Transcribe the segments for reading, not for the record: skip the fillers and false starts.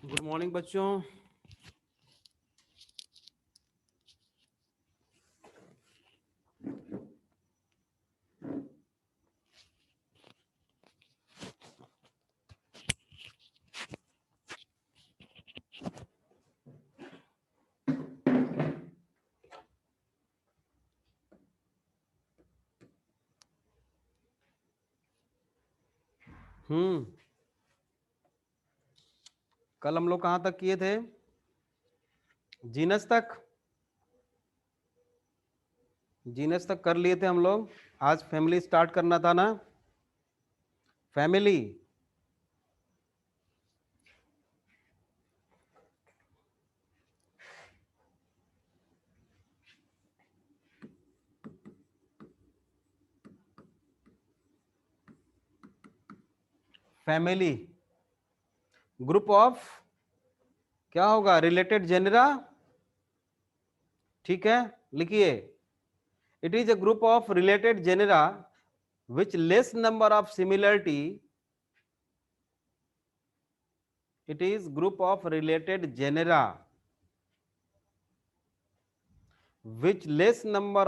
Good morning बच्चों। कल हम लोग कहाँ तक किए थे? जीनस तक। जीनस तक कर लिए थे हम लोग। आज फैमिली स्टार्ट करना था ना। फैमिली। फैमिली ग्रुप ऑफ क्या होगा? Related genera. ठीक है, लिखिए। It is a group of related genera which less number of similarity. It is group of related genera which less number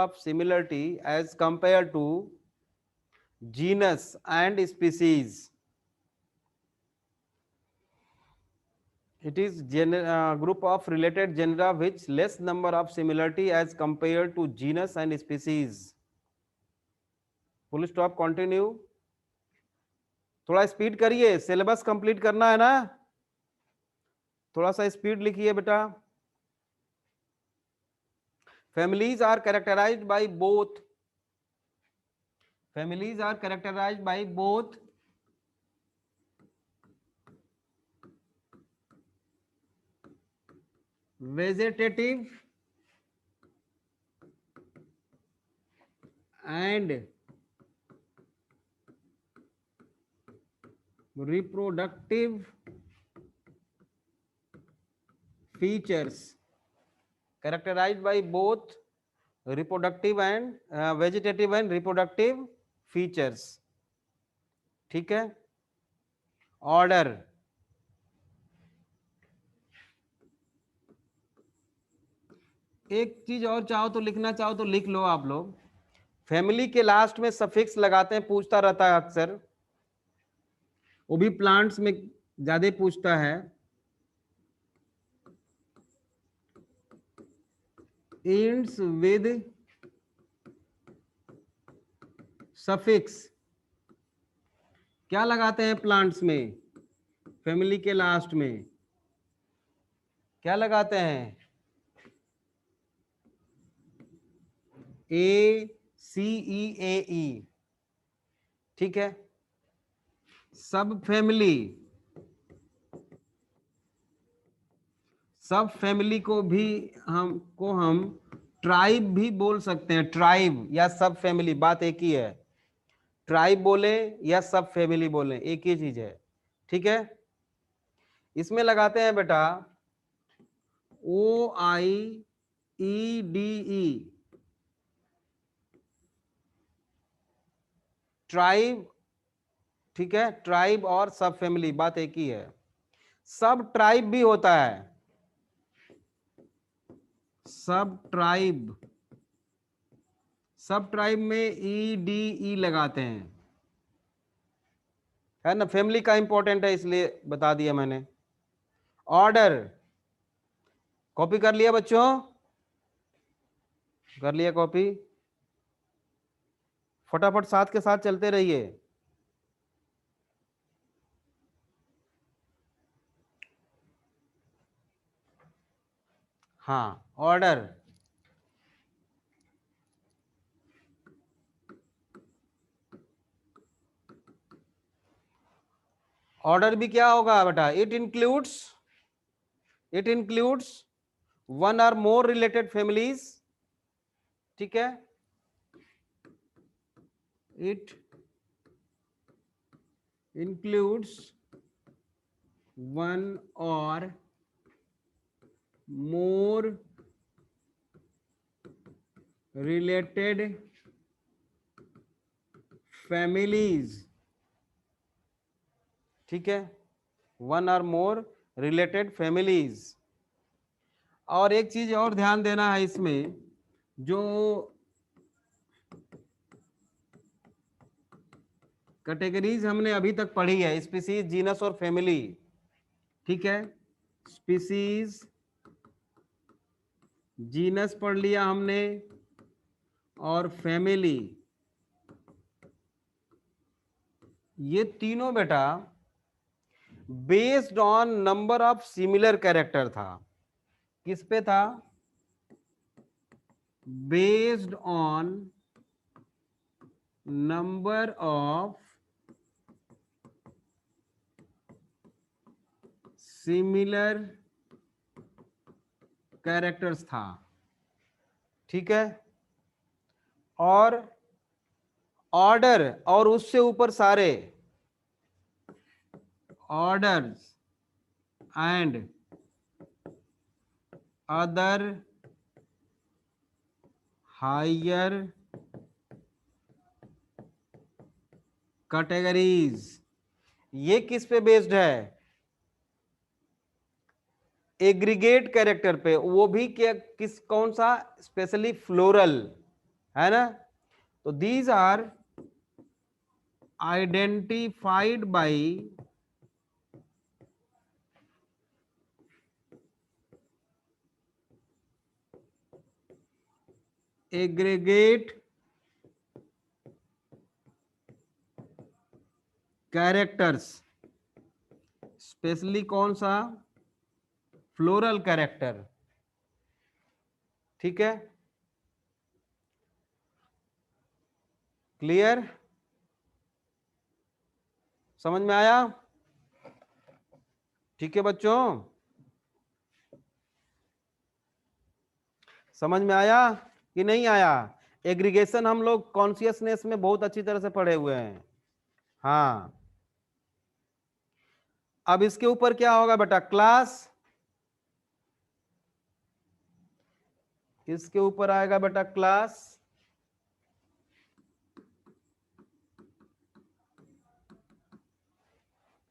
of similarities as compared to genus and species. It is group of related genera which less number of similarity as compared to genus and species. Full stop, continue. थोड़ा speed करिए, syllabus complete करना है ना। थोड़ा सा speed लिखिए बेटा। Families are characterized by both. Families are characterized by both vegetative and reproductive features. Characterized by both reproductive and vegetative and reproductive features. ठीक है। ऑर्डर। एक चीज और चाहो तो लिखना चाहो तो लिख लो आप लोग। फैमिली के लास्ट में सफिक्स लगाते हैं, पूछता रहता है अक्सर, वो भी प्लांट्स में ज्यादा पूछता है। इंड्स विद सफिक्स क्या लगाते हैं प्लांट्स में? फैमिली के लास्ट में क्या लगाते हैं? ACEAE। ठीक है। सब फैमिली, सब फैमिली को भी हम ट्राइब भी बोल सकते हैं। ट्राइब या सब फैमिली, बात एक ही है। ट्राइब बोले या सब फैमिली बोले, एक ही चीज है। ठीक है। इसमें लगाते हैं बेटा OIEDE। ट्राइब। ठीक है, ट्राइब और सब फैमिली बात एक ही है। सब ट्राइब भी होता है, सब ट्राइब। सब ट्राइब में EDE लगाते हैं, है ना। फैमिली का इंपॉर्टेंट है इसलिए बता दिया मैंने। ऑर्डर कॉपी कर लिया बच्चों? कर लिया कॉपी? फटाफट साथ के साथ चलते रहिए। हाँ, ऑर्डर। ऑर्डर भी क्या होगा बेटा? It includes one or more related families. ठीक है। इट इंक्लूड्स वन और मोर रिलेटेड फैमिलीज, ठीक है, वन और मोर रिलेटेड फैमिलीज। और एक चीज और ध्यान देना है इसमें, जो कैटेगरीज हमने अभी तक पढ़ी है, स्पीसीज, जीनस और फैमिली, ठीक है, स्पीसीज, जीनस पढ़ लिया हमने और फैमिली, ये तीनों बेटा based on number of similar character था। किस पे था? Based on number of similar characters था, ठीक है, और ऑर्डर और उससे ऊपर सारे orders and other higher categories, ये किस पे बेस्ड है? एग्रीगेट कैरेक्टर पे, वो भी क्या, किस, कौन सा? स्पेशली फ्लोरल, है ना। तो these are identified by aggregate characters, specially कौन सा? फ्लोरल कैरेक्टर, ठीक है, क्लियर, समझ में आया? ठीक है बच्चों, समझ में आया कि नहीं आया? एग्रीगेशन हम लोग कॉन्शियसनेस में बहुत अच्छी तरह से पढ़े हुए हैं। हाँ, अब इसके ऊपर क्या होगा बेटा? क्लास, इसके ऊपर आएगा बेटा class,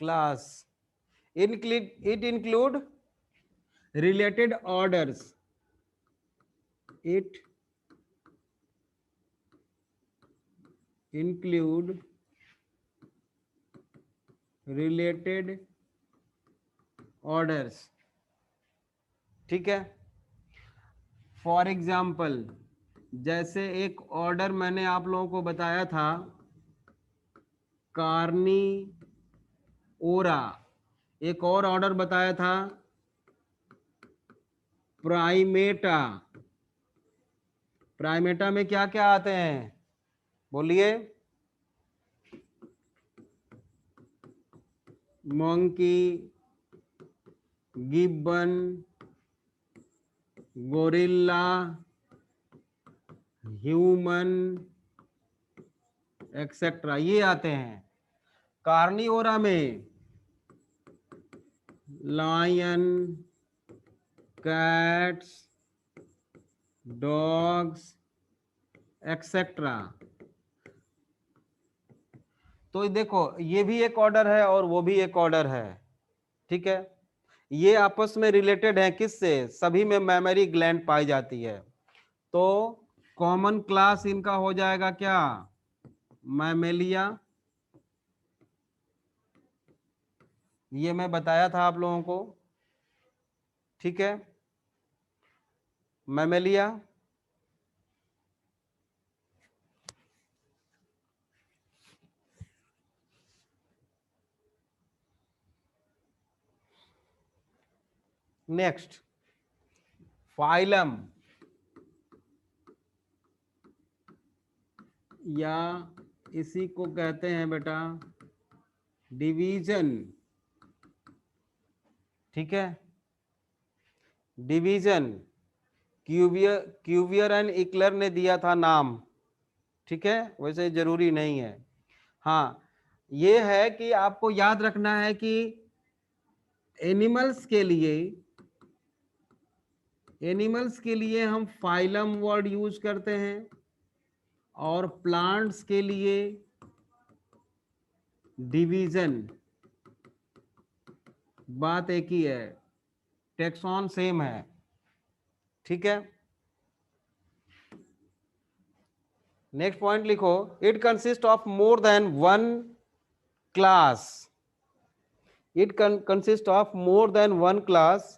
class it include related orders, it include related orders, ठीक है। फॉर एग्जाम्पल, जैसे एक ऑर्डर मैंने आप लोगों को बताया था, कार्नी ओरा, एक और ऑर्डर बताया था प्राइमेटा। प्राइमेटा में क्या क्या आते हैं? बोलिए। Monkey, Gibbon, gorilla, human, etcetera, ये आते हैं। कार्निवोरा में लायन, कैट्स, डॉग्स, एक्सेट्रा। तो देखो, ये भी एक ऑर्डर है और वो भी एक ऑर्डर है, ठीक है। ये आपस में रिलेटेड है, किससे? सभी में मैमरी ग्लैंड पाई जाती है। तो कॉमन क्लास इनका हो जाएगा क्या? मैमेलिया। ये मैं बताया था आप लोगों को, ठीक है, मैमेलिया। नेक्स्ट, फाइलम, या इसी को कहते हैं बेटा डिवीजन, ठीक है, डिवीजन। क्यूवियर एंड इक्लर ने दिया था नाम, ठीक है, वैसे जरूरी नहीं है। हाँ, ये है कि आपको याद रखना है कि एनिमल्स के लिए हम फाइलम वर्ड यूज करते हैं, और प्लांट्स के लिए डिवीजन बात एक ही है, टेक्सॉन सेम है, ठीक है। नेक्स्ट पॉइंट लिखो, it consist of more than one class, it consists of more than one class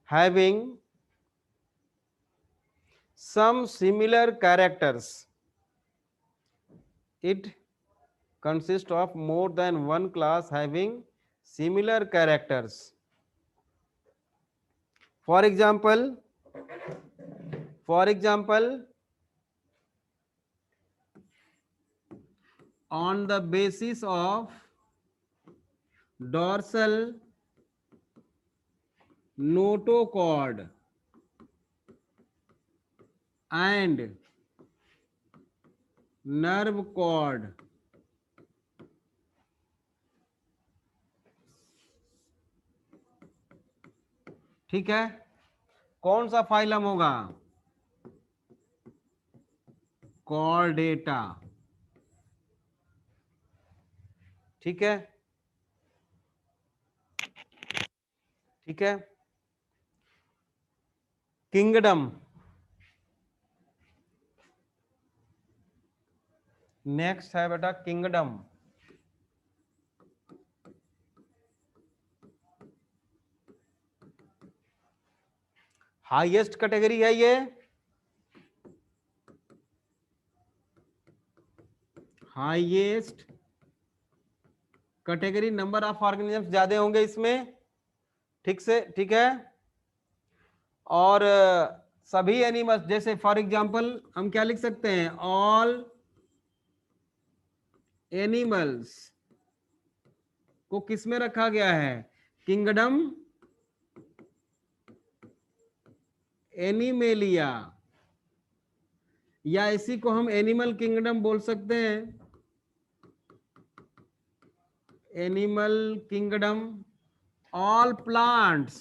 having some similar characters. It consists of more than one class having similar characters. For example, on the basis of dorsal notochord and nerve cord, ठीक है, कौन सा phylum होगा, Chordata, ठीक है, ठीक है। Kingdom, next है बेटा किंगडम, हाईएस्ट कैटेगरी है ये, highest category, number of organisms ज्यादा होंगे इसमें, ठीक से, ठीक है। और सभी एनिमल्स, जैसे फॉर एग्जांपल हम क्या लिख सकते हैं, ऑल एनिमल्स को किस में रखा गया है, किंगडम एनिमेलिया, या इसी को हम एनिमल किंगडम बोल सकते हैं, animal kingdom. All plants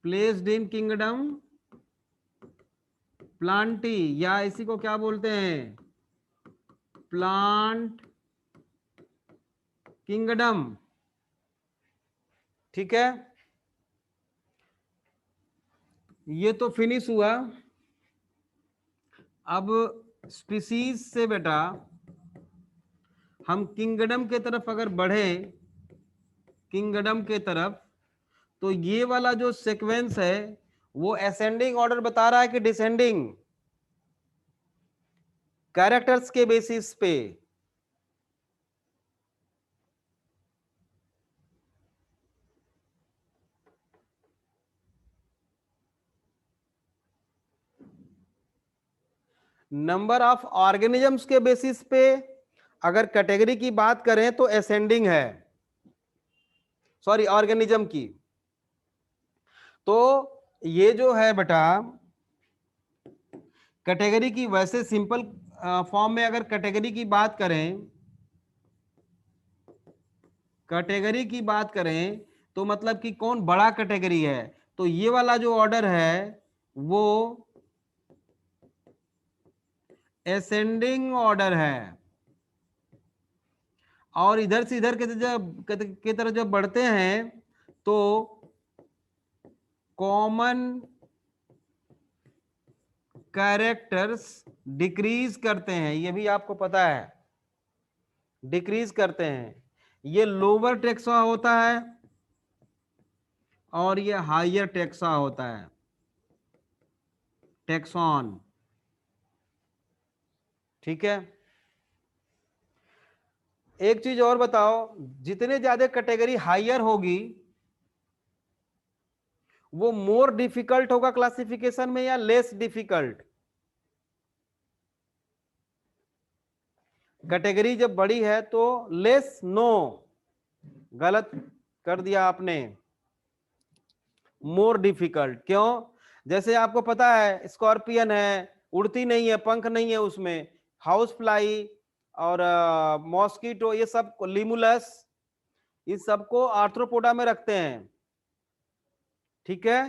placed in kingdom Plantae, या इसी को क्या बोलते हैं, प्लांट किंगडम, ठीक है। ये तो फिनिश हुआ। अब स्पीसीज से बेटा हम किंगडम के तरफ अगर बढ़े, किंगडम के तरफ, तो ये वाला जो सीक्वेंस है वो असेंडिंग ऑर्डर बता रहा है कि डिसेंडिंग, कैरेक्टर्स के बेसिस पे। नंबर ऑफ ऑर्गेनिजम्स के बेसिस पे अगर कैटेगरी की बात करें तो असेंडिंग है, सॉरी ऑर्गेनिज्म की। तो ये जो है बेटा कैटेगरी की, वैसे सिंपल फॉर्म में अगर कैटेगरी की बात करें, कैटेगरी की बात करें तो मतलब कि कौन बड़ा कैटेगरी है, तो ये वाला जो ऑर्डर है वो असेंडिंग ऑर्डर है। और इधर से इधर के तरफ जब बढ़ते हैं तो कॉमन कैरेक्टर्स डिक्रीज करते हैं, ये भी आपको पता है, डिक्रीज करते हैं। ये लोअर टेक्सा होता है और ये हायर टेक्सा होता है, टेक्सॉन, ठीक है। एक चीज और बताओ, जितने ज्यादा कैटेगरी हायर होगी वो मोर डिफिकल्ट होगा क्लासिफिकेशन में या लेस डिफिकल्ट, कैटेगरी जब बड़ी है तो लेस, नो गलत कर दिया आपने, मोर डिफिकल्ट। क्यों, जैसे आपको पता है स्कॉर्पियन है, उड़ती नहीं है, पंख नहीं है उसमें, हाउस फ्लाई और मॉस्किटो, ये सब लिमुलस, इस सबको आर्थ्रोपोडा में रखते हैं, ठीक है।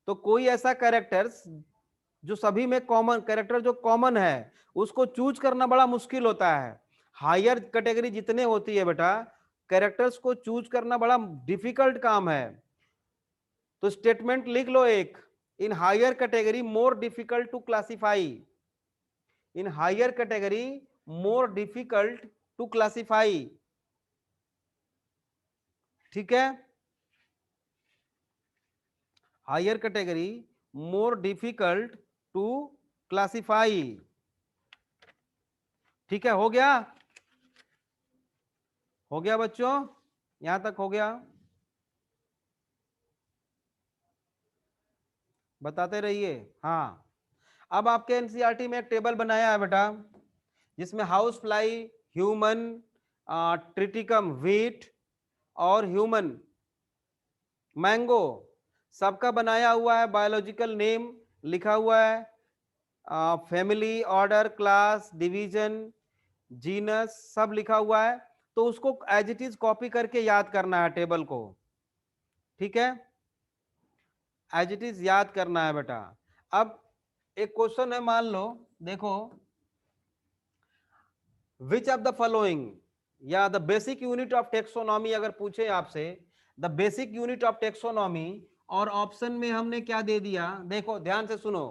तो कोई ऐसा कैरेक्टर्स जो सभी में कॉमन कैरेक्टर, जो कॉमन है, उसको चूज करना बड़ा मुश्किल होता है। हायर कैटेगरी जितने होती है बेटा, कैरेक्टर्स को चूज करना बड़ा डिफिकल्ट काम है। तो स्टेटमेंट लिख लो एक, in higher category more difficult to classify, in higher category more difficult to classify. ठीक है, higher category more difficult to classify. ठीक है, हो गया, हो गया बच्चों, यहां तक हो गया, बताते रहिए। हाँ, अब आपके एनसीईआरटी में एक टेबल बनाया है बेटा, जिसमें house fly, human, Triticum wheat और ह्यूमन मैंगो, सबका बनाया हुआ है, बायोलॉजिकल नेम लिखा हुआ है, family, order, class, division, genus सब लिखा हुआ है। तो उसको एज इट इज कॉपी करके याद करना है टेबल को। ठीक है, एज इट इज याद करना है बेटा। अब एक क्वेश्चन है, मान लो, देखो, विच ऑफ द फॉलोइंग, या the basic unit of taxonomy अगर पूछे आपसे, the basic unit of taxonomy, और ऑप्शन में हमने क्या दे दिया, देखो ध्यान से सुनो,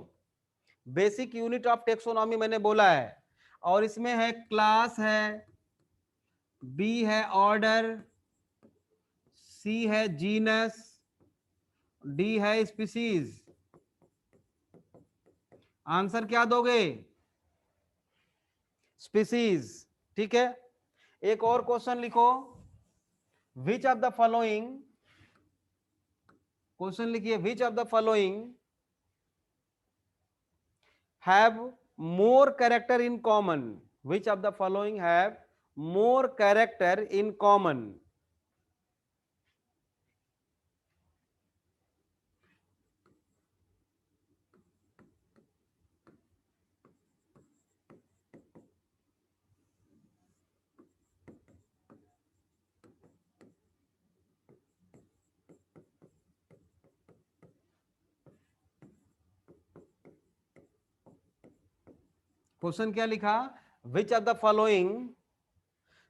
बेसिक यूनिट ऑफ टेक्सोनॉमी मैंने बोला है, और इसमें है क्लास है, बी है ऑर्डर, सी है जीनस, डी है स्पीसीज। आंसर क्या दोगे, स्पीसीज। ठीक है, एक और क्वेश्चन लिखो, which of the following, question लिखिए, which of the following have more character in common, which of the following have more character in common. Question क्या लिखा, which of the following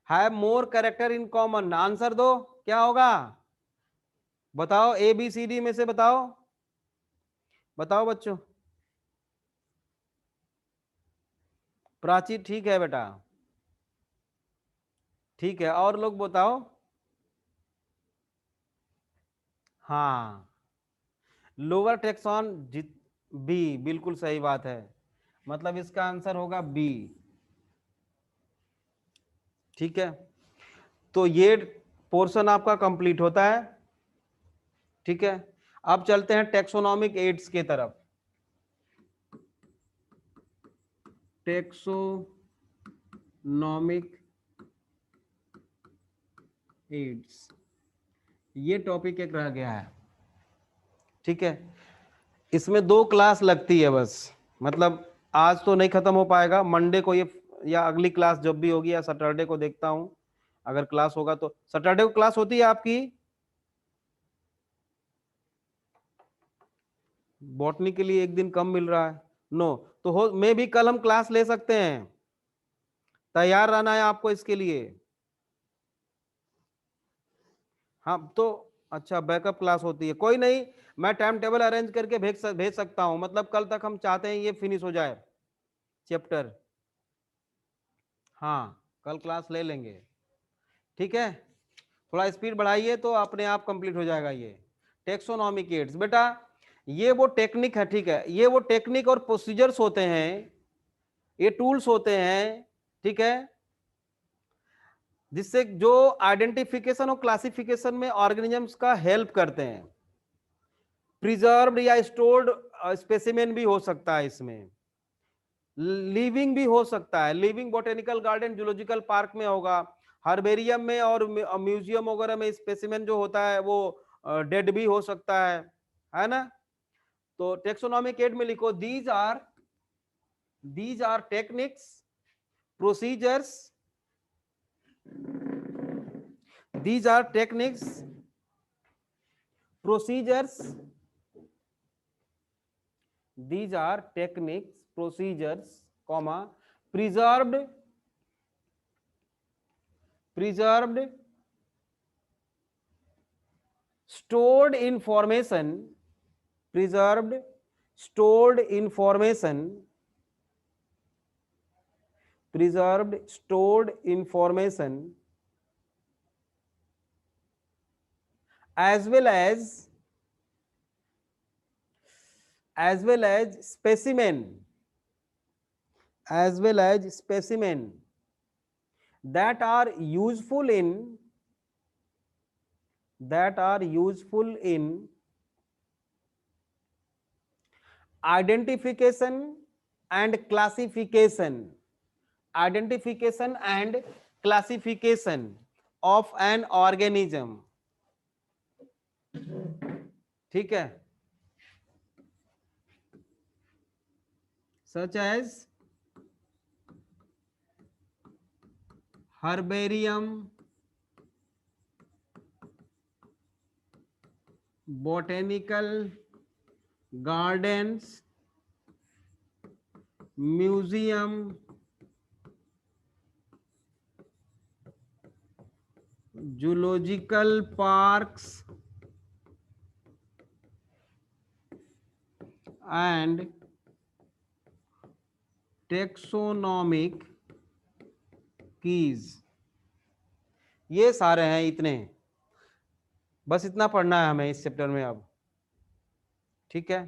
have more character in common, answer दो, क्या होगा बताओ, A B C D में से बताओ, बताओ बच्चों। प्राची ठीक है बेटा, ठीक है, और लोग बताओ। हाँ, लोअर टेक्सॉन जित, बी, बिल्कुल सही बात है, मतलब इसका आंसर होगा बी। ठीक है, तो ये पोर्शन आपका कंप्लीट होता है। ठीक है, अब चलते हैं टेक्सोनॉमिक एड्स के तरफ। टेक्सोनॉमिक एड्स, ये टॉपिक एक रह गया है। ठीक है, इसमें 2 क्लास लगती है बस, मतलब आज तो नहीं खत्म हो पाएगा, मंडे को ये, या अगली क्लास जब भी होगी, या सैटरडे को देखता हूं, अगर क्लास होगा तो। सैटरडे को क्लास होती है आपकी, बॉटनी के लिए एक दिन कम मिल रहा है, नो, तो हो मे भी कल हम क्लास ले सकते हैं, तैयार रहना है आपको इसके लिए। हाँ तो अच्छा, बैकअप क्लास होती है, कोई नहीं, मैं टाइम टेबल अरेंज करके भेज सकता हूं, मतलब कल तक हम चाहते हैं ये फिनिश हो जाए चैप्टर। हाँ, कल क्लास ले लेंगे। ठीक है, थोड़ा स्पीड बढ़ाइए तो अपने आप कंप्लीट हो जाएगा ये टेक्सोनॉमिक एड्स। बेटा ये वो टेक्निक है, ठीक है, ये वो टेक्निक और प्रोसीजर्स होते हैं, ये टूल्स होते हैं, ठीक है, जिससे जो आइडेंटिफिकेशन और क्लासिफिकेशन में ऑर्गेनिजम्स का हेल्प करते हैं। प्रिजर्व्ड या स्टोर्ड स्पेसिमेन भी हो सकता है इसमें, लिविंग भी हो सकता है, living botanical garden zoological park में होगा, हर्बेरियम में और म्यूजियम वगैरह में स्पेसिमेन जो होता है वो डेड भी हो सकता है ना। तो टेक्सोनॉमिक एड में लिखो, these are techniques, procedures, these are techniques, procedures, these are techniques, procedures, comma, preserved preserved stored information, preserved stored information, preserved stored information, as well as specimen, as well as specimen that are useful in, that are useful in identification and classification, identification and classification of an organism, ठीक है, such as herbarium, botanical gardens, museum, zoological parks and taxonomic keys। ये सारे हैं, इतने, बस इतना पढ़ना है हमें इस चैप्टर में अब, ठीक है।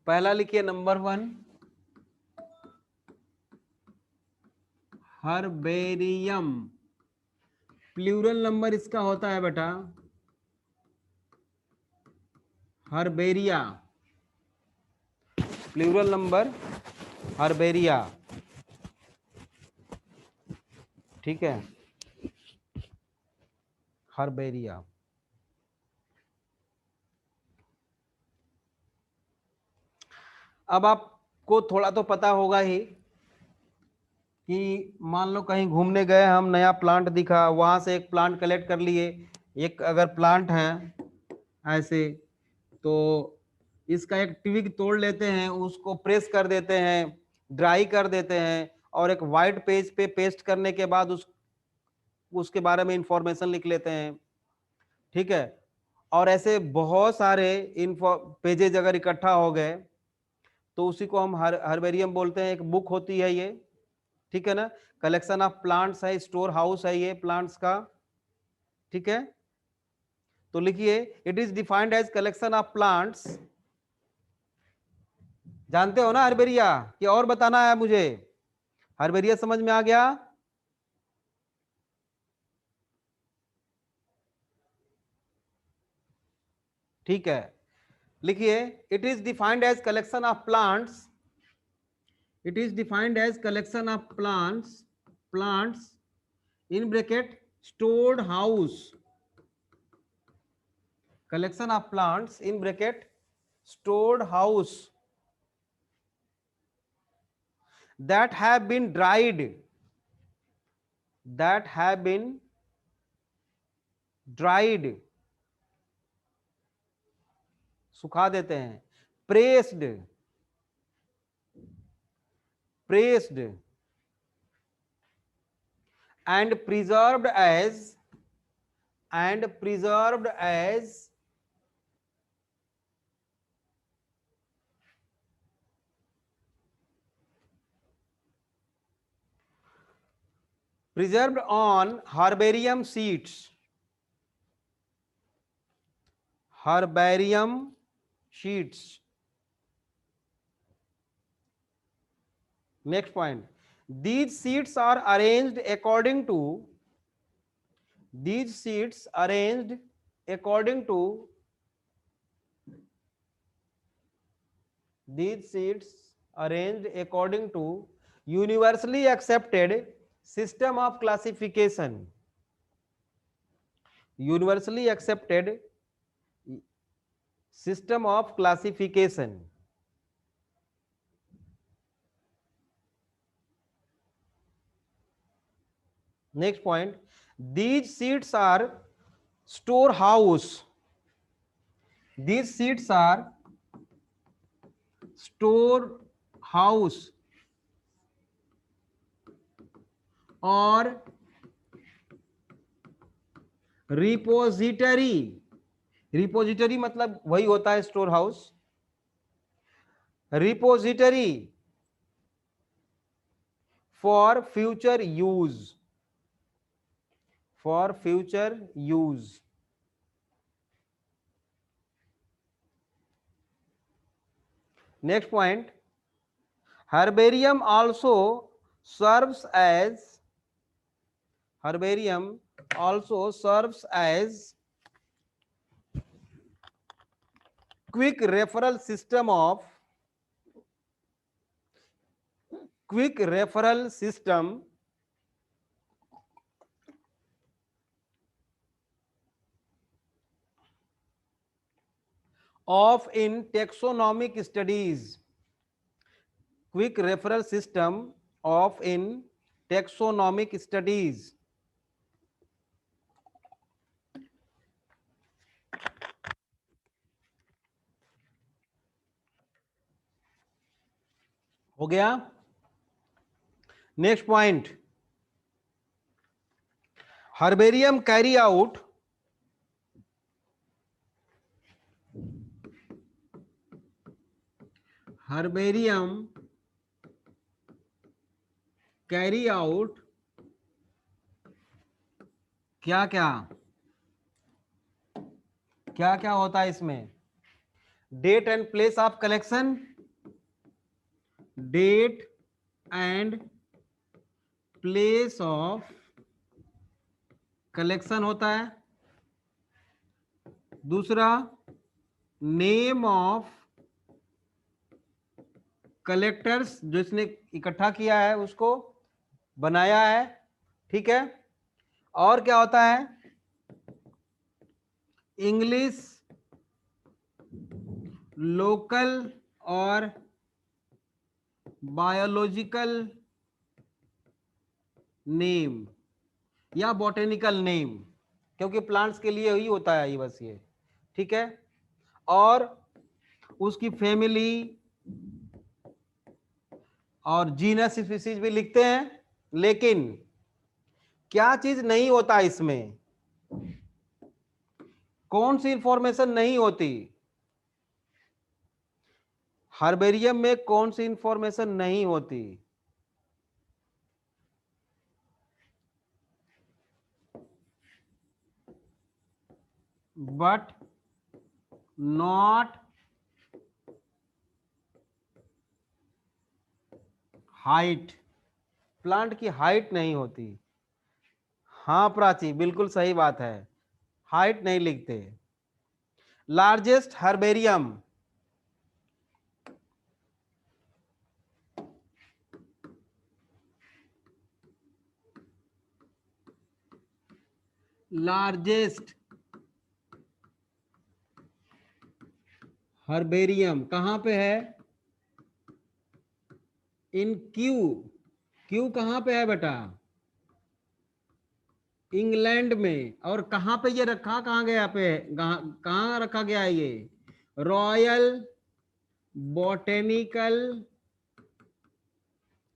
पहला लिखिए नंबर 1, हर्बेरियम। प्लूरल नंबर इसका होता है बेटा हर्बेरिया, प्लूरल नंबर हर्बेरिया, ठीक है, हर्बेरिया। अब आपको थोड़ा तो पता होगा ही कि मान लो कहीं घूमने गए हम, नया प्लांट दिखा, वहां से एक प्लांट कलेक्ट कर लिए, एक अगर प्लांट है ऐसे, तो इसका एक ट्विग तोड़ लेते हैं, उसको प्रेस कर देते हैं, ड्राई कर देते हैं, और एक वाइट पेज पे पेस्ट करने के बाद उसके बारे में इंफॉर्मेशन लिख लेते हैं, ठीक है। और ऐसे बहुत सारे इन्फो पेजेज अगर इकट्ठा हो गए तो उसी को हम हर्बेरियम बोलते हैं। एक बुक होती है ये, ठीक है ना, कलेक्शन ऑफ प्लांट्स है, स्टोर हाउस है ये प्लांट्स का, ठीक है। तो लिखिए, it is defined as collection of plants, जानते हो ना हर्बेरिया, कि और बताना है मुझे? हर्बेरिया समझ में आ गया? ठीक है, लिखिए, it is defined as collection of plants, it is defined as collection of plants in bracket stored house, collection of plants in bracket stored house that have been dried, that have been dried, सुखा देते हैं, pressed, pressed and preserved as, and preserved as preserved on herbarium sheets, herbarium sheets। Next point, these sheets are arranged according to, these sheets arranged according to, these sheets arranged according to universally accepted system of classification, universally accepted system of classification। Next point, these sheets are storehouse. These seeds are storehouse or repository. Repository मतलब वही होता है store house. Repository for future use. For future use. Next point, herbarium also serves as herbarium also serves as quick referral system of quick referral system of in taxonomic studies. Quick referral system of in taxonomic studies. हो गया. Next point, herbarium carry out herbarium carry out क्या क्या क्या क्या होता है इसमें? Date and place of collection. Date and place of collection होता है. दूसरा, नेम ऑफ कलेक्टर्स, जो इसने इकट्ठा किया है उसको बनाया है. ठीक है. और क्या होता है? इंग्लिश, लोकल और बायोलॉजिकल नेम या बॉटेनिकल नेम, क्योंकि प्लांट्स के लिए ही होता है ये बस ये. ठीक है. और उसकी फैमिली और जीनस स्पीसीज भी लिखते हैं. लेकिन क्या चीज नहीं होता इसमें? कौन सी इंफॉर्मेशन नहीं होती? हर्बेरियम में कौन सी इंफॉर्मेशन नहीं होती? But not height. प्लांट की हाइट नहीं होती. हाँ प्राची, बिल्कुल सही बात है, हाइट नहीं लिखते. लार्जेस्ट हर्बेरियम, लार्जेस्ट हर्बेरियम कहां पे है? इन क्यू. क्यू कहां पे है बेटा? इंग्लैंड में. और कहां पे ये रखा, कहां गया पे, कहां रखा गया है ये? Royal botanical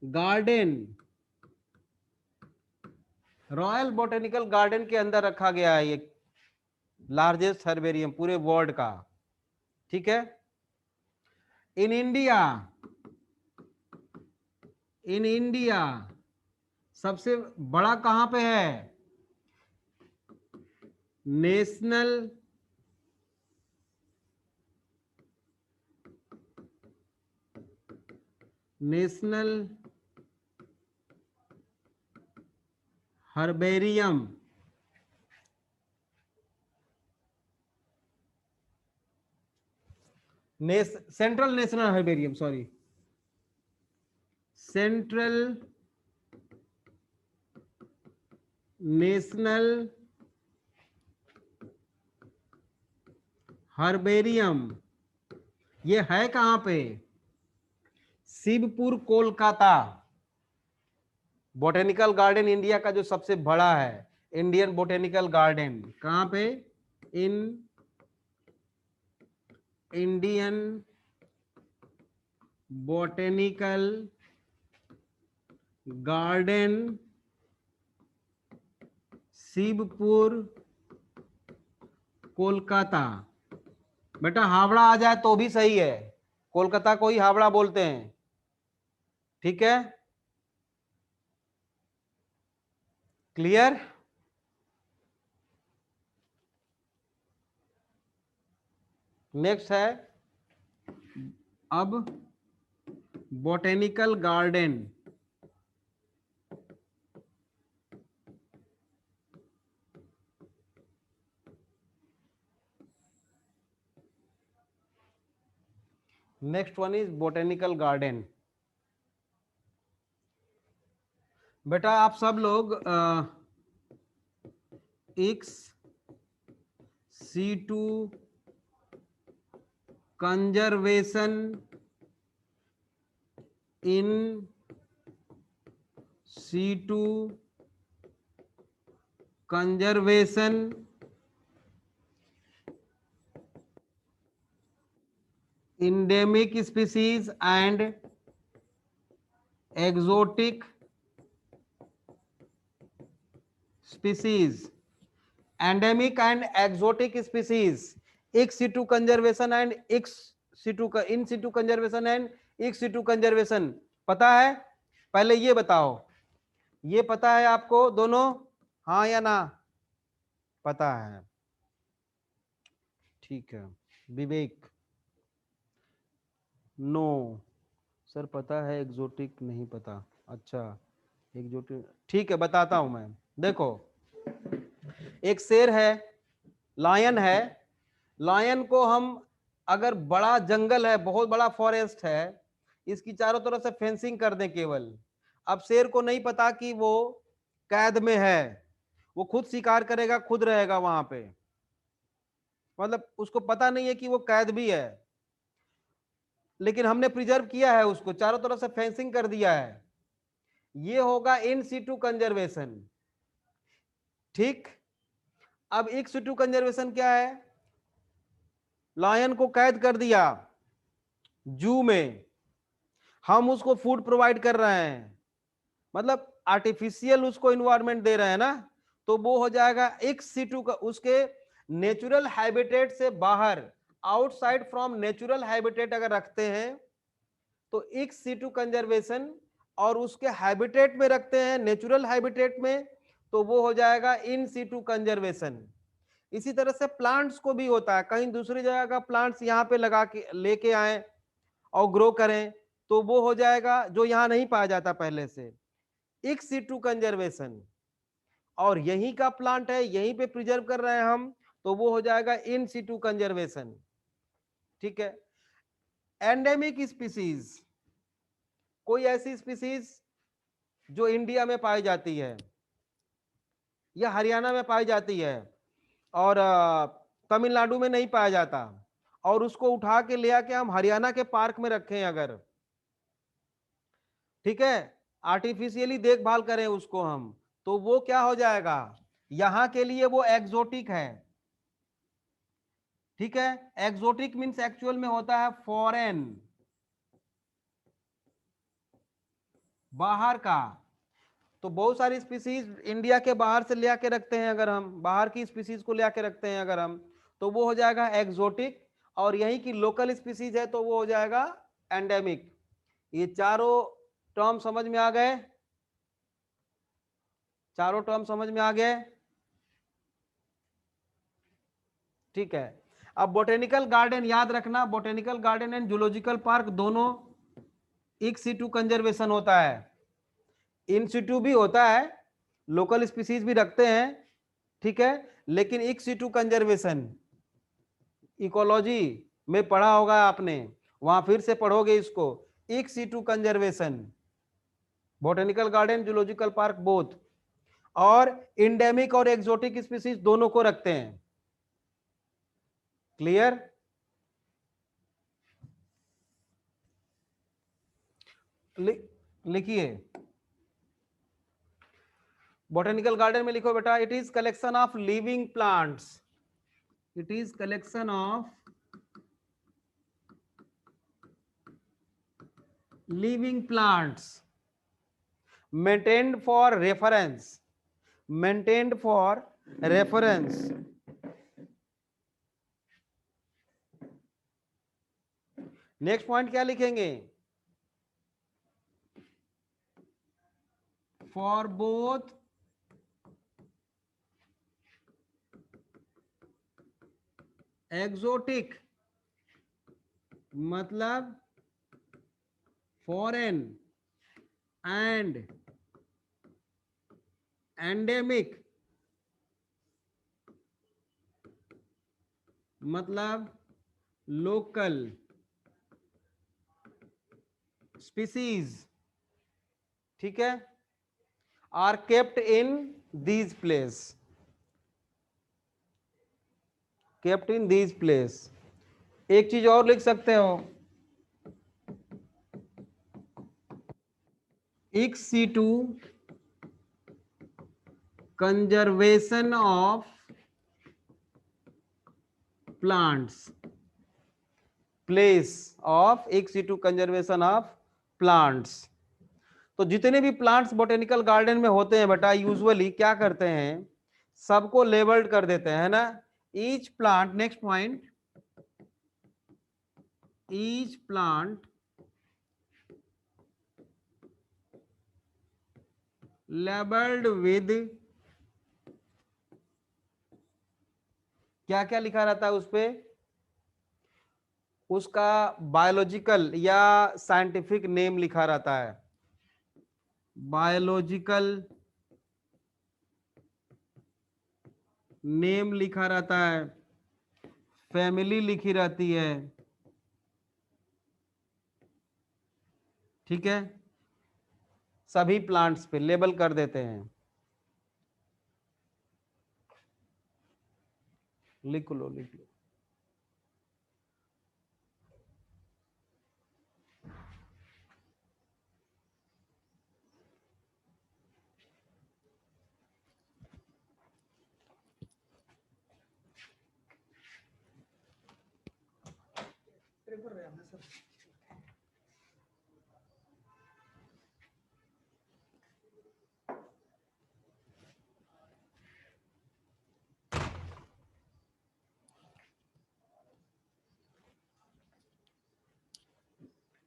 garden. Royal botanical garden के अंदर रखा गया है ये लार्जेस्ट हर्बेरियम पूरे वर्ल्ड का. ठीक है. इन इंडिया, इन इंडिया सबसे बड़ा कहां पे है? National national herbarium. Central national herbarium, sorry, central national herbarium. ये है कहां पे? Shivpur, Kolkata. Botanical garden India का जो सबसे बड़ा है इंडियन बोटेनिकल गार्डन कहाँ पे? In Indian botanical garden Shivpur Kolkata. बेटा हावड़ा आ जाए तो भी सही है, कोलकाता को ही हावड़ा बोलते हैं, ठीक है? क्लियर? नेक्स्ट है अब botanical garden next one is botanical garden. बेटा आप सब लोग x C2 conservation in C2 conservation endemic species and exotic species, endemic and exotic species, ex situ conservation and ex situ in situ conservation and ex situ conservation पता है? पहले ये बताओ, ये पता है आपको दोनों, हाँ या ना? पता है, ठीक है। विवेक, नो सर पता है, एक्सोटिक नहीं पता। अच्छा एक्सोटिक, ठीक है बताता हूं मैं। देखो एक शेर है, लायन है, लायन को हम अगर बड़ा जंगल है, बहुत बड़ा फॉरेस्ट है, इसकी चारों तरफ से फेंसिंग कर दें केवल, अब शेर को नहीं पता कि वो कैद में है, वो खुद शिकार करेगा, खुद रहेगा वहां पे, मतलब उसको पता नहीं है कि वो कैद भी है, लेकिन हमने प्रिजर्व किया है उसको, चारों तरफ से फेंसिंग कर दिया है, ये होगा इन सीटू कंजर्वेशन, ठीक। अब इन सीटू कंजर्वेशन क्या है? लायन को कैद कर दिया जू में, हम उसको फूड प्रोवाइड कर रहे हैं, मतलब आर्टिफिशियल उसको इन्वायरमेंट दे रहे हैं ना, तो वो हो जाएगा एक्स सीटू का, उसके नेचुरल हैबिटेट से बाहर, आउटसाइड फ्रॉम नेचुरल हैबिटेट अगर रखते हैं तो एक्स सीटू कंजर्वेशन, और उसके हैबिटेट में रखते हैं नेचुरल हैबिटेट में, तो वो हो जाएगा इन सीटू कंजर्वेशन। इसी तरह से प्लांट्स को भी होता है, कहीं दूसरी जगह का प्लांट्स यहाँ पे लगा के लेके आए और ग्रो करें, तो वो हो जाएगा जो यहाँ नहीं पाया जाता पहले से, इक सीटू कंजर्वेशन। और यहीं का प्लांट है, यहीं पे प्रिजर्व कर रहे हैं हम, तो वो हो जाएगा इन सीटू कंजर्वेशन, ठीक है। एंडेमिक स्पीसीज, कोई ऐसी स्पीसीज जो इंडिया में पाई जाती है या हरियाणा में पाई जाती है और तमिलनाडु में नहीं पाया जाता, और उसको उठा के ले आके हम हरियाणा के पार्क में रखें अगर, ठीक है, आर्टिफिशियली देखभाल करें उसको हम, तो वो क्या हो जाएगा, यहां के लिए वो एक्सोटिक है, ठीक है। एक्सोटिक मींस एक्चुअल में होता है फॉरेन, बाहर का। तो बहुत सारी स्पीसीज इंडिया के बाहर से ले आके रखते हैं अगर हम, बाहर की स्पीसीज को ले आके रखते हैं अगर हम, तो वो हो जाएगा एक्सोटिक, और यहीं की लोकल स्पीसीज है तो वो हो जाएगा एंडेमिक। ये चारों टर्म समझ में आ गए? चारों टर्म समझ में आ गए? ठीक है। अब बोटेनिकल गार्डन याद रखना, botanical garden and zoological park दोनों इन सिटू कंजर्वेशन होता है, इन सिटू भी होता है, लोकल स्पीसीज भी रखते हैं, ठीक है, लेकिन इन सिटू कंजर्वेशन इकोलॉजी में पढ़ा होगा आपने, वहां फिर से पढ़ोगे इसको, in situ conservation, botanical garden zoological park both, और इंडेमिक और एक्सोटिक स्पीसीज दोनों को रखते हैं। क्लियर? लिखिए, बॉटेनिकल गार्डन में लिखो बेटा, it is collection of living plants, it is collection of living plants maintained for reference, maintained for reference, next point क्या लिखेंगे, फॉर बोथ एक्सोटिक मतलब फॉरेन एंड एंडेमिक मतलब लोकल स्पीसीज, ठीक है, are kept in these place, kept in these place. एक चीज और लिख सकते हो, ex situ conservation of plants, place of ex situ conservation of plants. तो जितने भी प्लांट्स बोटेनिकल गार्डन में होते हैं बेटा, यूजुअली क्या करते हैं, सबको लेबल्ड कर देते हैं, है ना, each plant, next point, each plant labelled with, क्या क्या लिखा रहता है उस पे, उसका बायोलॉजिकल या साइंटिफिक नेम लिखा रहता है, बायोलॉजिकल नेम लिखा रहता है, फैमिली लिखी रहती है, ठीक है, सभी प्लांट्स पे लेबल कर देते हैं, लिख लो लिख लो।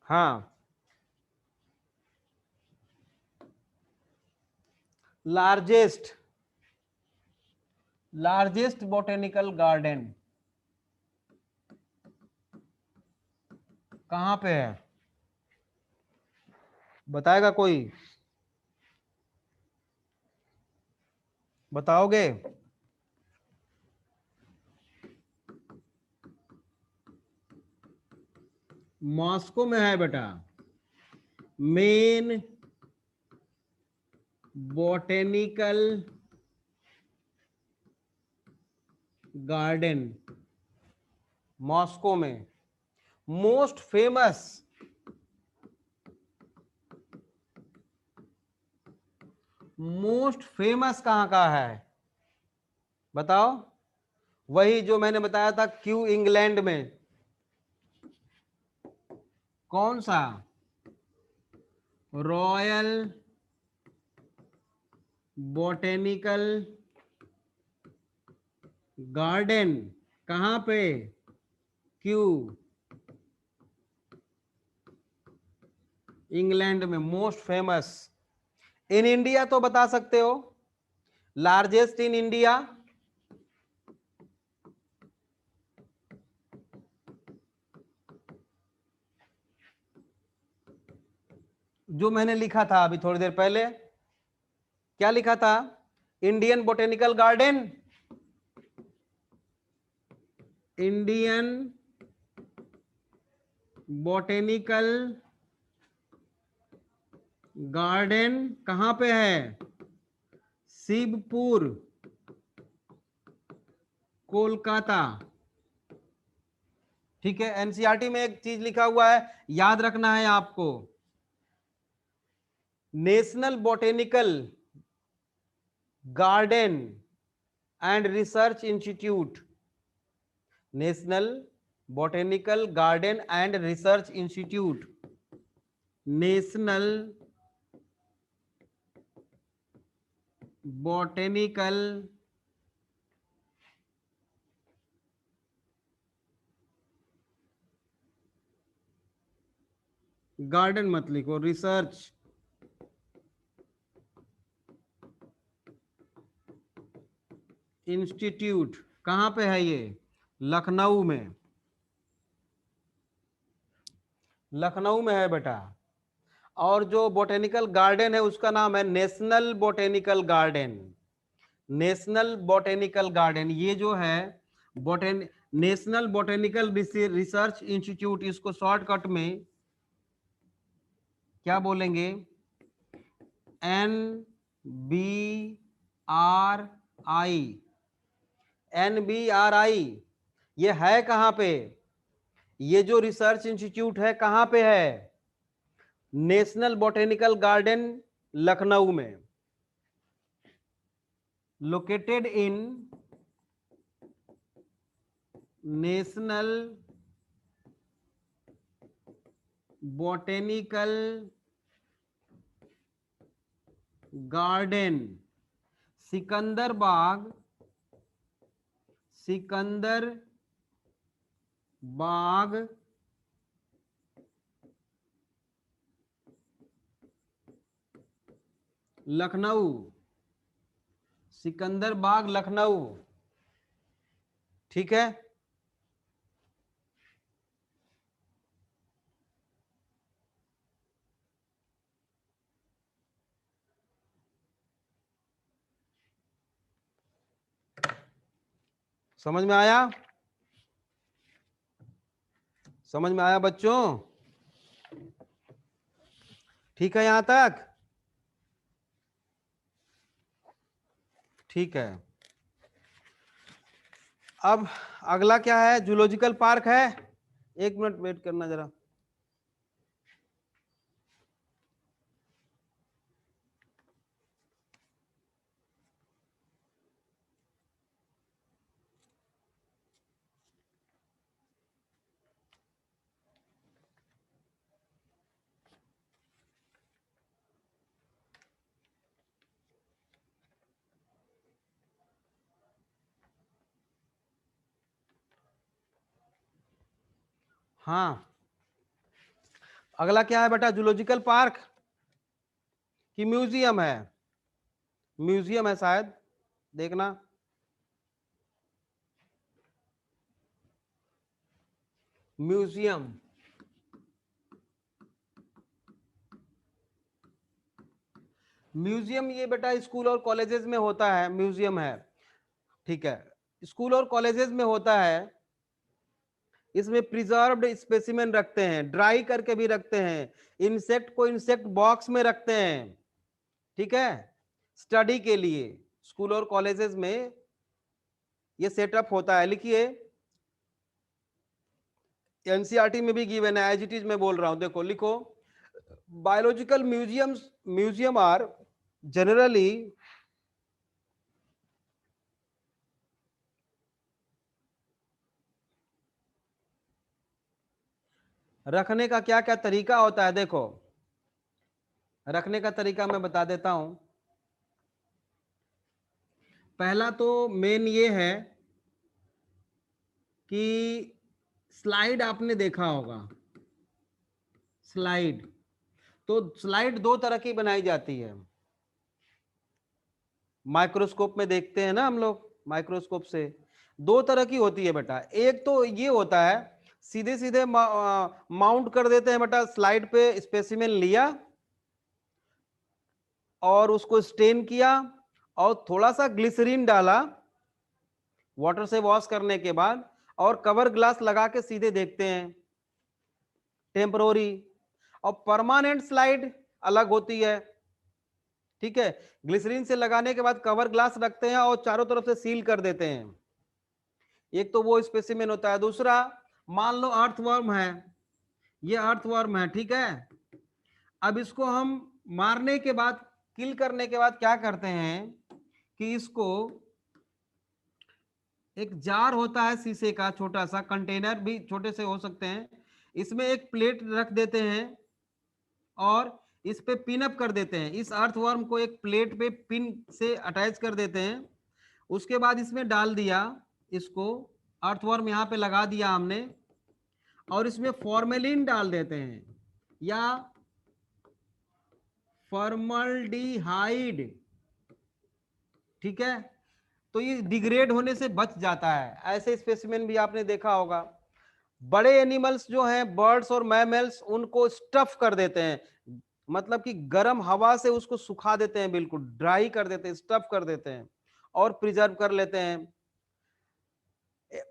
हाँ, लार्जेस्ट, लार्जेस्ट बोटेनिकल गार्डन कहां पे है, बताएगा कोई, बताओगे, मॉस्को में है बेटा, मेन बोटेनिकल गार्डन मॉस्को में, मोस्ट फेमस, मोस्ट फेमस कहां का है बताओ, वही जो मैंने बताया था क्यू इंग्लैंड में, कौन सा, रॉयल बोटेनिकल गार्डन, कहां पे, क्यू इंग्लैंड में, मोस्ट फेमस। इन इंडिया तो बता सकते हो, लार्जेस्ट इन इंडिया, जो मैंने लिखा था अभी थोड़ी देर पहले, क्या लिखा था, Indian botanical garden, Indian botanical garden कहां पे है, शिवपुर, कोलकाता, ठीक है। एनसीईआरटी में एक चीज लिखा हुआ है, याद रखना है आपको, national botanical garden and research institute, national botanical garden and research institute, national botanical garden मत लिखो, रिसर्च इंस्टीट्यूट। कहां पे है ये? लखनऊ में, लखनऊ में है बेटा। और जो बॉटेनिकल गार्डन है उसका नाम है national botanical garden, national botanical garden. ये जो है नेशनल बॉटेनिकल रिसर्च इंस्टीट्यूट, इसको शॉर्टकट में क्या बोलेंगे? NBRI, NBRI। ये है कहां पे? ये जो रिसर्च इंस्टीट्यूट है कहां पे है? नेशनल बॉटेनिकल गार्डन लखनऊ में, located in national botanical garden, Sikandar Bagh, Sikandar Bagh Lucknow, Sikandar Bagh Lucknow. ठीक है, समझ में आया? समझ में आया बच्चों? ठीक है यहां तक? ठीक है। अब अगला क्या है? जूलॉजिकल पार्क है। एक मिनट वेट करना जरा। हाँ, अगला क्या है बेटा? जूलॉजिकल पार्क कि म्यूजियम है? म्यूजियम है शायद, देखना। म्यूजियम, म्यूजियम ये बेटा स्कूल और कॉलेजेस में होता है, म्यूजियम है। ठीक है, स्कूल और कॉलेजेस में होता है। इसमें प्रिजर्व्ड स्पेसिमेन रखते हैं, ड्राई करके भी रखते हैं, इंसेक्ट को इंसेक्ट बॉक्स में रखते हैं। ठीक है, स्टडी के लिए स्कूल और कॉलेजेस में ये सेटअप होता है। लिखिए, एनसीईआरटी में भी गिवन है, एज इट इज मैं बोल रहा हूं, देखो लिखो। बायोलॉजिकल म्यूजियम आर जनरली रखने का क्या क्या तरीका होता है? देखो, रखने का तरीका मैं बता देता हूं। पहला तो मेन ये है कि स्लाइड आपने देखा होगा, स्लाइड। तो स्लाइड दो तरह की बनाई जाती है, माइक्रोस्कोप में देखते हैं ना हम लोग, माइक्रोस्कोप से दो तरह की होती है बेटा। एक तो ये होता है सीधे सीधे माउंट कर देते हैं बेटा स्लाइड पे, स्पेसिमेन लिया और उसको स्टेन किया और थोड़ा सा ग्लिसरीन डाला वाटर से वॉश करने के बाद, और कवर ग्लास लगा के सीधे देखते हैं, टेम्परोरी। और परमानेंट स्लाइड अलग होती है। ठीक है, ग्लिसरीन से लगाने के बाद कवर ग्लास रखते हैं और चारों तरफ से सील कर देते हैं। एक तो वो स्पेसिमेन होता है। दूसरा, मान लो अर्थवर्म है, ये अर्थवर्म है, ठीक है। अब इसको हम मारने के बाद, किल करने के बाद क्या करते हैं कि इसको एक जार होता है शीशे का, छोटा सा कंटेनर भी छोटे से हो सकते हैं, इसमें एक प्लेट रख देते हैं और इस पे पिन अप कर देते हैं, इस अर्थवर्म को एक प्लेट पे पिन से अटैच कर देते हैं। उसके बाद इसमें डाल दिया, इसको अर्थवर्म यहाँ पे लगा दिया हमने, और इसमें फॉर्मेलिन डाल देते हैं या फॉर्मल्डिहाइड, ठीक है। तो ये डिग्रेड होने से बच जाता है। ऐसे स्पेसिमेन भी आपने देखा होगा। बड़े एनिमल्स जो हैं, बर्ड्स और मैमल्स, उनको स्टफ कर देते हैं, मतलब कि गर्म हवा से उसको सुखा देते हैं, बिल्कुल ड्राई कर देते हैं, स्टफ कर देते हैं और प्रिजर्व कर लेते हैं।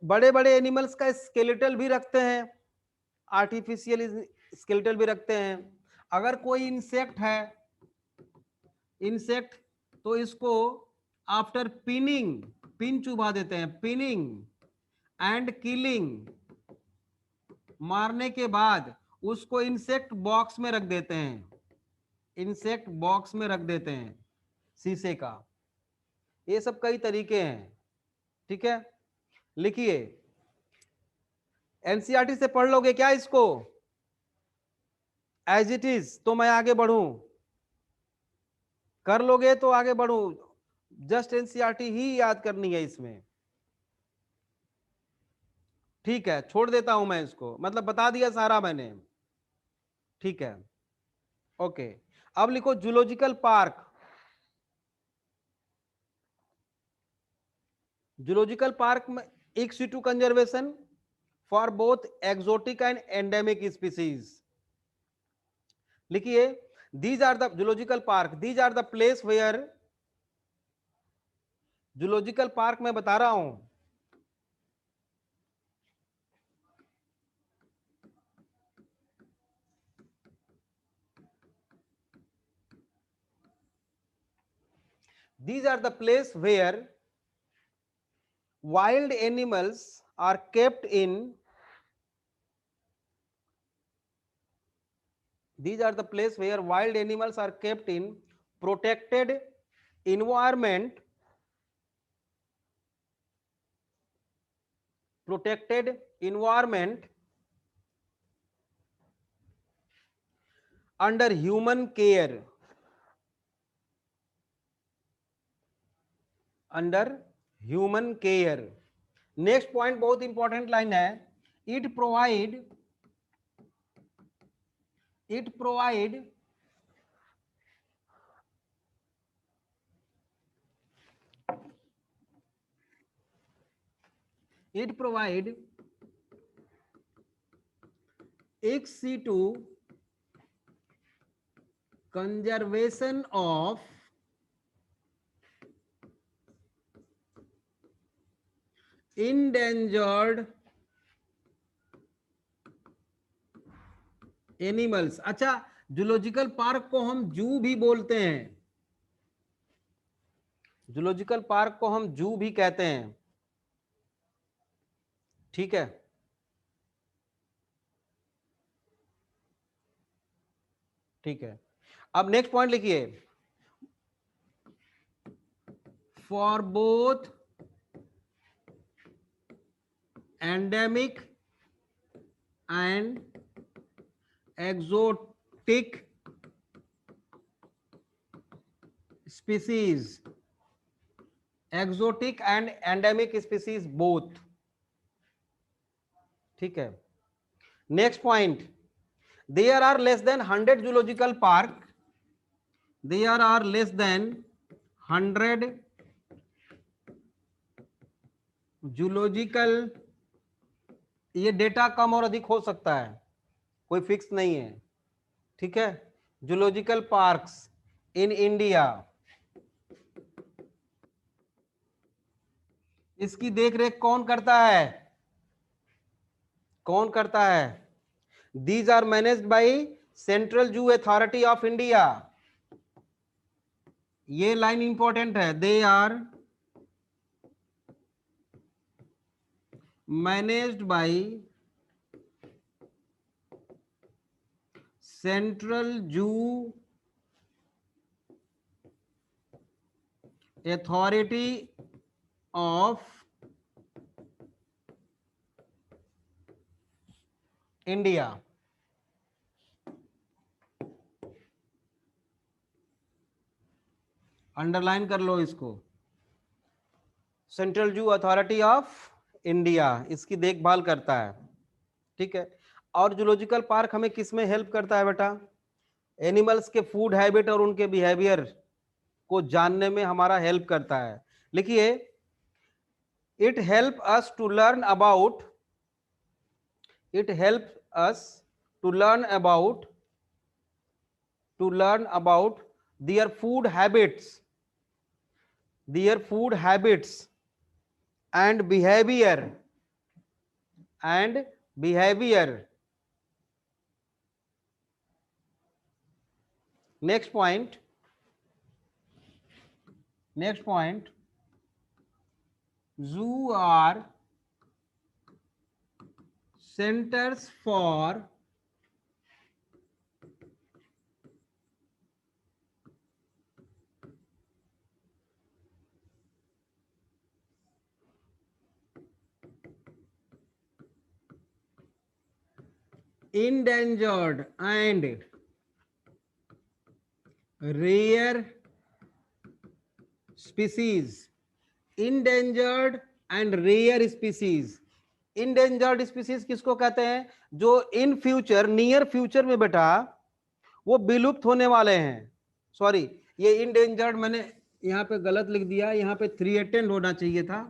बड़े बड़े एनिमल्स का स्केलेटल भी रखते हैं, आर्टिफिशियल स्केलेटल भी रखते हैं। अगर कोई इंसेक्ट है, इंसेक्ट, तो इसको आफ्टर पिनिंग, पिन चुभा देते हैं, पिनिंग एंड किलिंग, मारने के बाद उसको इंसेक्ट बॉक्स में रख देते हैं, इंसेक्ट बॉक्स में रख देते हैं शीशे का। ये सब कई तरीके हैं, ठीक है। लिखिए, एनसीईआरटी से पढ़ लोगे क्या इसको एज इट इज, तो मैं आगे बढ़ूं, कर लोगे तो आगे बढ़ूं, जस्ट एनसीईआरटी ही याद करनी है इसमें, ठीक है। छोड़ देता हूं मैं इसको, मतलब बता दिया सारा मैंने, ठीक है, ओके। अब लिखो जूलॉजिकल पार्क। जूलॉजिकल पार्क में ex situ conservation for both exotic and endemic species. लिखिए, these are the zoological park, these are the place where, zoological park में बता रहा हूं, these are the place where wild animals are kept in, these are the place where wild animals are kept in protected environment, protected environment under human care, under human care। Next point बहुत important line है, it provide, it provide it provide ex situ conservation of endangered animals. अच्छा, zoological park को हम जू भी बोलते हैं, zoological park को हम जू भी कहते हैं, ठीक है। ठीक है, अब नेक्स्ट पॉइंट लिखिए, for both endemic and exotic species, exotic and endemic species both, ठीक है। Next point, there are less than 100 zoological park, there are less than 100 zoological, ये डेटा कम और अधिक हो सकता है, कोई फिक्स नहीं है, ठीक है। जूलॉजिकल पार्क्स इन इंडिया, इसकी देखरेख कौन करता है, कौन करता है, these are managed by central zoo authority of India. ये लाइन इंपॉर्टेंट है, they are managed by central zoo authority of India, underline कर लो इसको, central zoo authority of India इसकी देखभाल करता है, ठीक है। और जूलॉजिकल पार्क हमें किस में हेल्प करता है बेटा? एनिमल्स के फूड हैबिट और उनके बिहेवियर को जानने में हमारा हेल्प करता है। लिखिए, it help us to learn about, it helps us to learn about their food habits, and behavior. Next point, zoo are centers for endangered and rare species. Endangered and rare species, endangered species किसको कहते हैं? जो in future, near future में बेटा वो विलुप्त होने वाले हैं। सॉरी, ये इंडेंजर्ड मैंने यहां पे गलत लिख दिया, यहां पे थ्रेटेंड होना चाहिए था।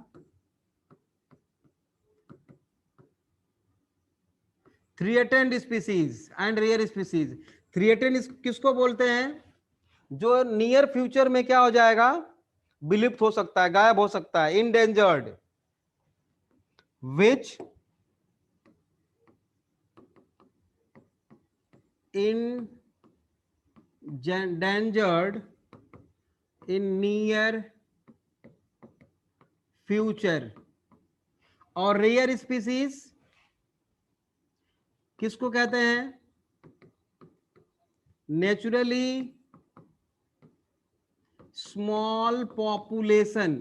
Threatened species and rare species. Threatened किसको बोलते हैं? जो नियर फ्यूचर में क्या हो जाएगा? विलुप्त हो सकता है, गायब हो सकता है। Endangered, which endangered in near future। और रेयर स्पीसीज किसको कहते हैं? नेचुरली स्मॉल पॉपुलेशन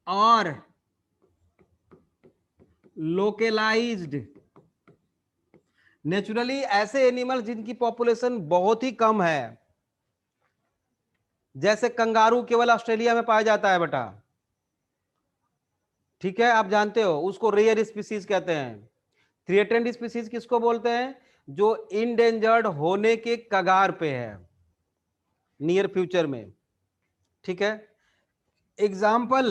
और लोकलाइज्ड, नेचुरली ऐसे एनिमल जिनकी पॉपुलेशन बहुत ही कम है, जैसे कंगारू केवल ऑस्ट्रेलिया में पाया जाता है बेटा, ठीक है, आप जानते हो, उसको रेयर स्पीसीज कहते हैं। थ्रेटेंड स्पीसीज किसको बोलते हैं? जो इंडेंजर्ड होने के कगार पे है नियर फ्यूचर में, ठीक है। एग्जाम्पल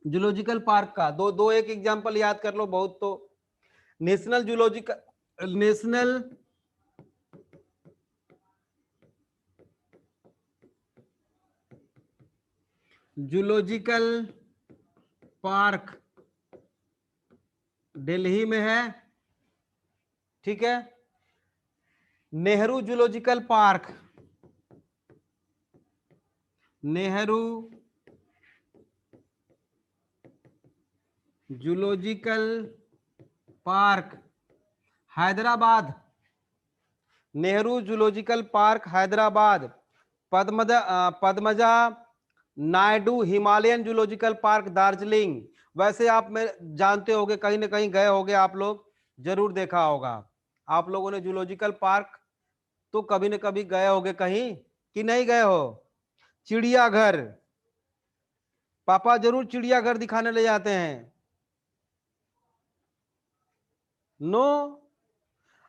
जूलॉजिकल पार्क का दो एक एग्जाम्पल याद कर लो, बहुत तो। नेशनल जूलॉजिकल पार्क दिल्ली में है, ठीक है। Nehru zoological park, Nehru zoological park Hyderabad, Nehru zoological park Hyderabad. Padmaja Naidu Himalayan zoological park Darjeeling. वैसे आप में जानते होंगे, कहीं ना कहीं गए होंगे आप लोग, जरूर देखा होगा आप लोगों ने जूलॉजिकल पार्क, तो कभी न कभी गए होंगे कहीं कि नहीं गए हो? चिड़ियाघर, पापा जरूर चिड़ियाघर दिखाने ले जाते हैं। नो,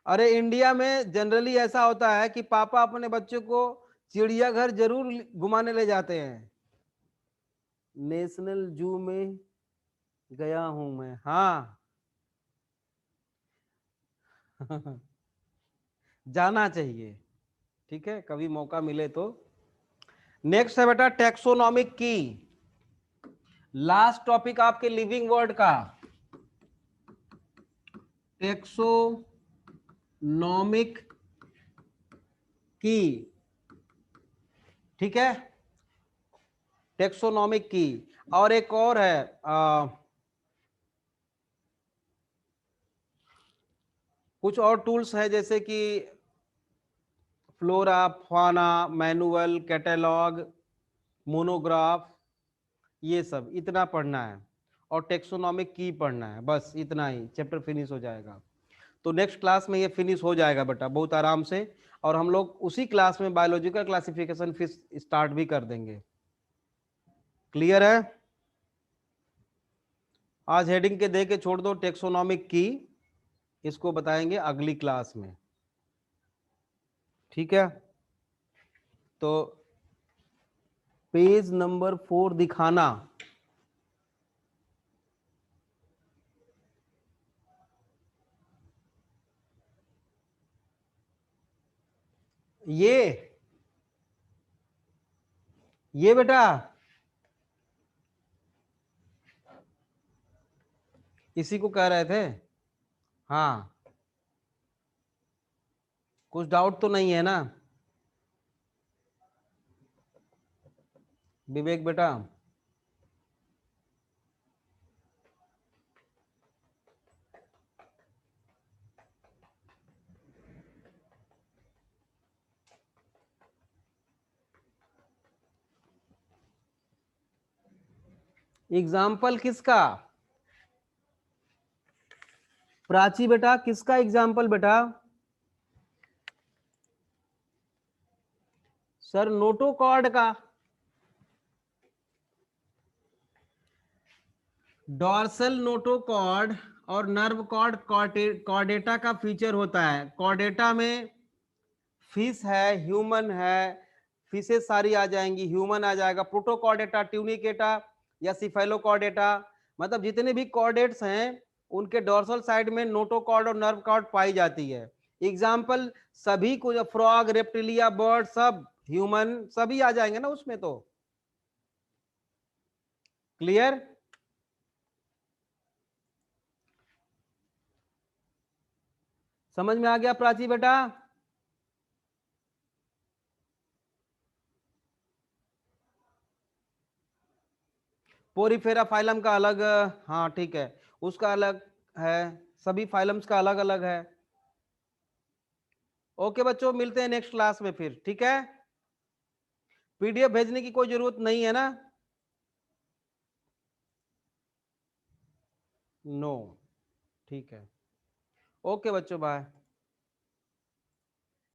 अरे इंडिया में जनरली ऐसा होता है कि पापा अपने बच्चों को चिड़ियाघर जरूर घुमाने ले जाते हैं। नेशनल जू में गया हूं मैं, हाँ। जाना चाहिए, ठीक है, कभी मौका मिले तो। नेक्स्ट है बेटा टैक्सोनॉमिक की, लास्ट टॉपिक आपके लिविंग वर्ड का, टैक्सोनॉमिक की, ठीक है, टैक्सोनॉमिक की। और एक और है कुछ और टूल्स है, जैसे कि फ्लोरा, फाना, मैनुअल, कैटलॉग, मोनोग्राफ, ये सब इतना पढ़ना है और टेक्सोनॉमिक की पढ़ना है, बस इतना ही चैप्टर फिनिश हो जाएगा। तो नेक्स्ट क्लास में ये फिनिश हो जाएगा बेटा बहुत आराम से, और हम लोग उसी क्लास में बायोलॉजिकल क्लासिफिकेशन फिर स्टार्ट भी कर देंगे। क्लियर है? आज हेडिंग के दे के छोड़ दो टेक्सोनॉमिक की, इसको बताएंगे अगली क्लास में, ठीक है? तो पेज नंबर 4 दिखाना। ये बेटा इसी को कह रहे थे। हाँ, कुछ डाउट तो नहीं है ना विवेक बेटा? एग्जाम्पल किसका? प्राची बेटा किसका एग्जाम्पल बेटा? सर नोटोकॉर्ड का। डॉर्सल नोटोकॉर्ड और नर्व कॉर्ड कॉर्डेटा का फीचर होता है। कॉर्डेटा में फिश है, ह्यूमन है, फिशेस सारी आ जाएंगी, ह्यूमन आ जाएगा, प्रोटोकॉर्डेटा, ट्यूनिकेटा या सिफेलोकॉर्डेटा, मतलब जितने भी कॉर्डेट्स हैं उनके डॉर्सल साइड में नोटोकॉर्ड और नर्व कॉर्ड पाई जाती है। एग्जाम्पल सभी को, फ्रॉग, रेप्टिलिया, बर्ड, सब ह्यूमन सभी आ जाएंगे ना उसमें। तो क्लियर? समझ में आ गया प्राची बेटा? पोरीफेरा फाइलम का अलग, हाँ ठीक है, उसका अलग है, सभी फाइलम्स का अलग अलग है। ओके बच्चों, मिलते हैं नेक्स्ट क्लास में फिर, ठीक है? पीडीएफ भेजने की कोई जरूरत नहीं है ना? नो, ठीक है। ओके बच्चों, बाय।